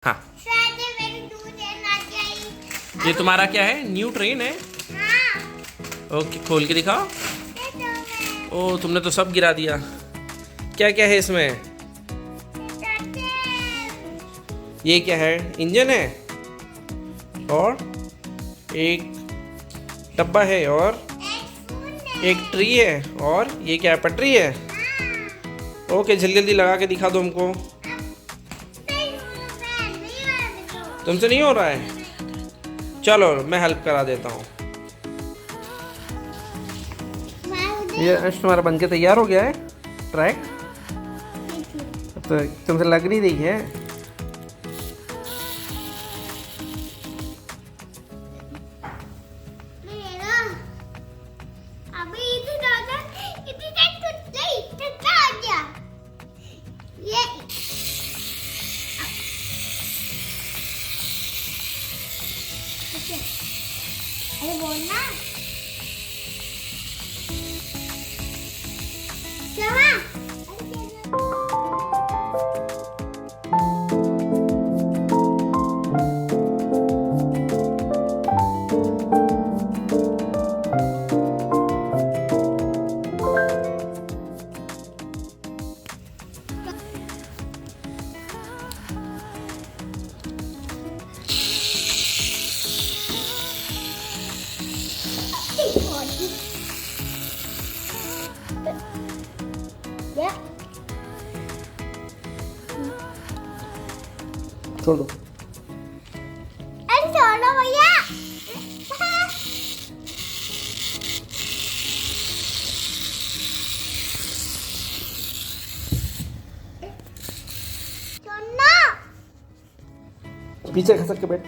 हाँ, ये तुम्हारा क्या है? न्यू ट्रेन है? ओके, खोल के दिखाओ। ओ, तुमने तो सब गिरा दिया। क्या क्या है इसमें? ये क्या है? इंजन है और एक डब्बा है और एक ट्री है और ये क्या है? पटरी है। ओके, जल्दी जल्दी लगा के दिखा दो हमको। तुमसे नहीं हो रहा है? चलो मैं हेल्प करा देता हूँ। ये तुम्हारा बन के तैयार हो गया है ट्रैक। तो तुमसे लग नहीं रही है। अरे बोलना या छोड़ दो। अरे छोड़ो भैया छोड़ना पीछे खसक के बैठ।